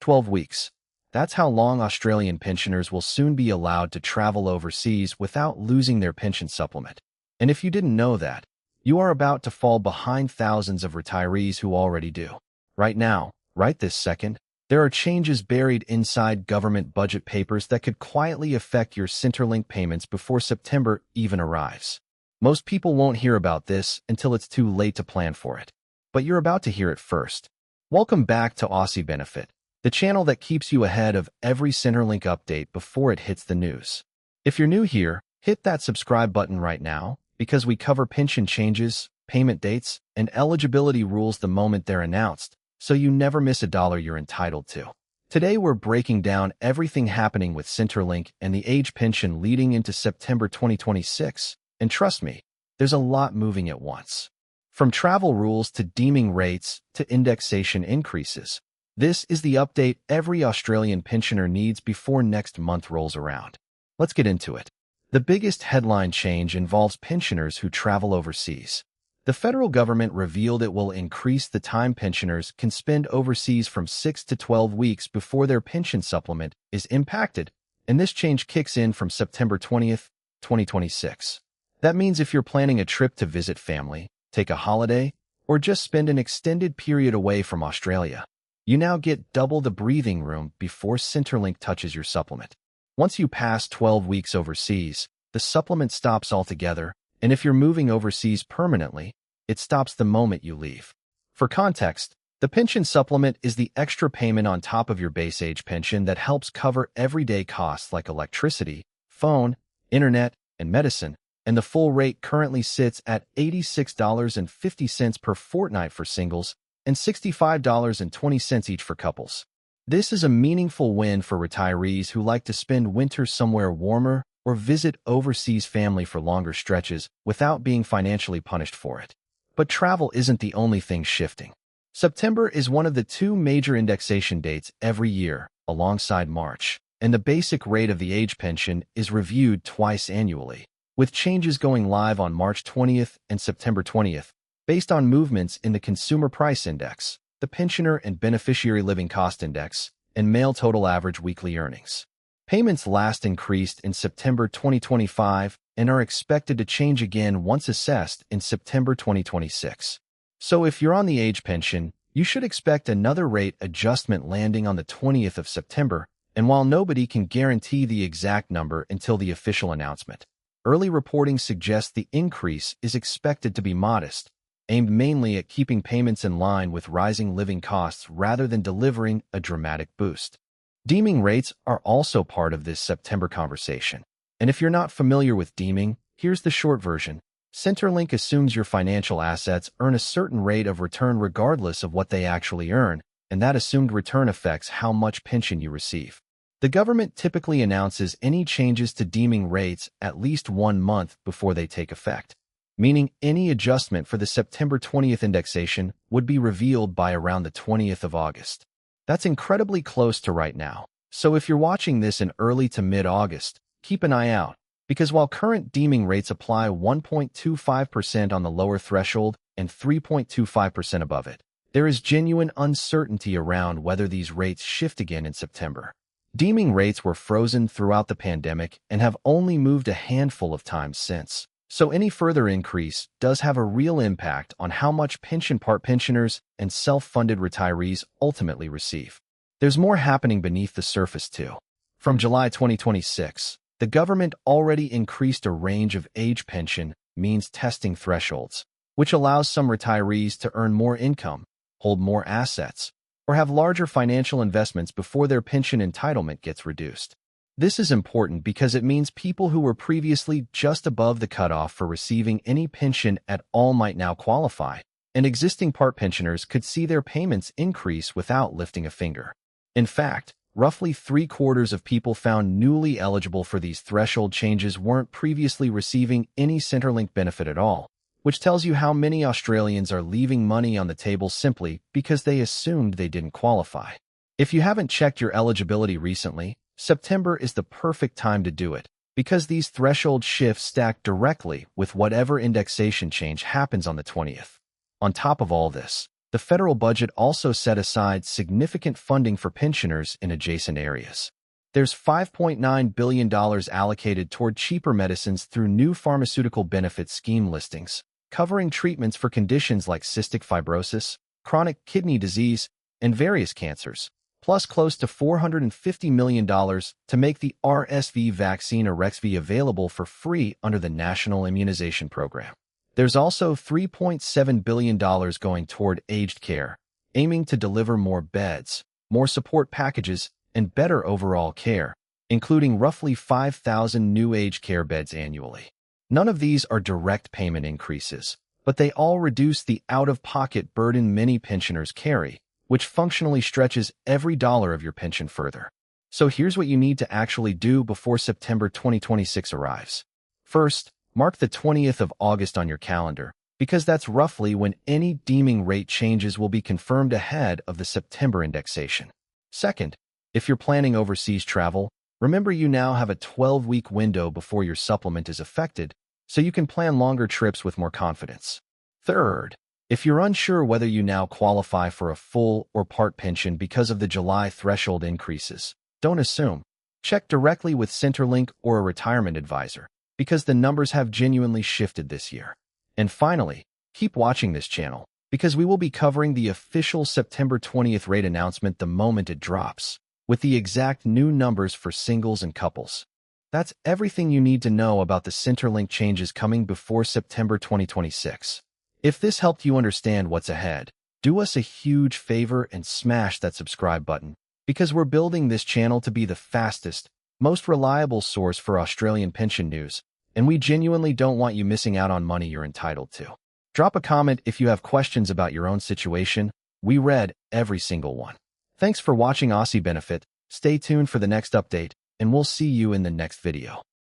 12 weeks. That's how long Australian pensioners will soon be allowed to travel overseas without losing their pension supplement. And if you didn't know that, you are about to fall behind thousands of retirees who already do. Right now, right this second, there are changes buried inside government budget papers that could quietly affect your Centrelink payments before September even arrives. Most people won't hear about this until it's too late to plan for it. But you're about to hear it first. Welcome back to Aussie Benefit, the channel that keeps you ahead of every Centrelink update before it hits the news. If you're new here, hit that subscribe button right now, because we cover pension changes, payment dates, and eligibility rules the moment they're announced, so you never miss a dollar you're entitled to. Today we're breaking down everything happening with Centrelink and the Age Pension leading into September 2026, and trust me, there's a lot moving at once. From travel rules to deeming rates to indexation increases, this is the update every Australian pensioner needs before next month rolls around. Let's get into it. The biggest headline change involves pensioners who travel overseas. The federal government revealed it will increase the time pensioners can spend overseas from 6 to 12 weeks before their pension supplement is impacted, and this change kicks in from September 20th, 2026. That means if you're planning a trip to visit family, take a holiday, or just spend an extended period away from Australia, you now get double the breathing room before Centrelink touches your supplement. Once you pass 12 weeks overseas, the supplement stops altogether, and if you're moving overseas permanently, it stops the moment you leave. For context, the pension supplement is the extra payment on top of your base age pension that helps cover everyday costs like electricity, phone, internet, and medicine, and the full rate currently sits at $86.50 per fortnight for singles and $65.20 each for couples. This is a meaningful win for retirees who like to spend winter somewhere warmer or visit overseas family for longer stretches without being financially punished for it. But travel isn't the only thing shifting. September is one of the two major indexation dates every year, alongside March, and the basic rate of the age pension is reviewed twice annually, with changes going live on March 20th and September 20th, based on movements in the Consumer Price Index, the Pensioner and Beneficiary Living Cost Index, and male total average weekly earnings. Payments last increased in September 2025 and are expected to change again once assessed in September 2026. So if you're on the age pension, you should expect another rate adjustment landing on the 20th of September, and while nobody can guarantee the exact number until the official announcement, early reporting suggests the increase is expected to be modest, aimed mainly at keeping payments in line with rising living costs rather than delivering a dramatic boost. Deeming rates are also part of this September conversation. And if you're not familiar with deeming, here's the short version. Centrelink assumes your financial assets earn a certain rate of return regardless of what they actually earn, and that assumed return affects how much pension you receive. The government typically announces any changes to deeming rates at least 1 month before they take effect, meaning any adjustment for the September 20th indexation would be revealed by around the 20th of August. That's incredibly close to right now. So if you're watching this in early to mid-August, keep an eye out, because while current deeming rates apply 1.25% on the lower threshold and 3.25% above it, there is genuine uncertainty around whether these rates shift again in September. Deeming rates were frozen throughout the pandemic and have only moved a handful of times since. So any further increase does have a real impact on how much pension part pensioners and self-funded retirees ultimately receive. There's more happening beneath the surface too. From July 2026, the government already increased a range of age pension means testing thresholds, which allows some retirees to earn more income, hold more assets, or have larger financial investments before their pension entitlement gets reduced. This is important because it means people who were previously just above the cutoff for receiving any pension at all might now qualify, and existing part pensioners could see their payments increase without lifting a finger. In fact, roughly 3/4 of people found newly eligible for these threshold changes weren't previously receiving any Centrelink benefit at all, which tells you how many Australians are leaving money on the table simply because they assumed they didn't qualify. If you haven't checked your eligibility recently, September is the perfect time to do it, because these threshold shifts stack directly with whatever indexation change happens on the 20th. On top of all this, The federal budget also set aside significant funding for pensioners in adjacent areas. There's $5.9 billion allocated toward cheaper medicines through new pharmaceutical benefit scheme listings, covering treatments for conditions like cystic fibrosis, chronic kidney disease, and various cancers, plus close to $450 million to make the RSV vaccine Arexvy available for free under the National Immunization Program. There's also $3.7 billion going toward aged care, aiming to deliver more beds, more support packages, and better overall care, including roughly 5,000 new aged care beds annually. None of these are direct payment increases, but they all reduce the out-of-pocket burden many pensioners carry, which functionally stretches every dollar of your pension further. So here's what you need to actually do before September 2026 arrives. First, mark the 20th of August on your calendar, because that's roughly when any deeming rate changes will be confirmed ahead of the September indexation. Second, if you're planning overseas travel, remember you now have a 12-week window before your supplement is affected, so you can plan longer trips with more confidence. Third, if you're unsure whether you now qualify for a full or part pension because of the July threshold increases, don't assume. Check directly with Centrelink or a retirement advisor, because the numbers have genuinely shifted this year. And finally, keep watching this channel, because we will be covering the official September 20th rate announcement the moment it drops, with the exact new numbers for singles and couples. That's everything you need to know about the Centrelink changes coming before September 2026. If this helped you understand what's ahead, do us a huge favor and smash that subscribe button, because we're building this channel to be the fastest, most reliable source for Australian pension news, and we genuinely don't want you missing out on money you're entitled to. Drop a comment if you have questions about your own situation. We read every single one. Thanks for watching Aussie Benefit. Stay tuned for the next update, and we'll see you in the next video.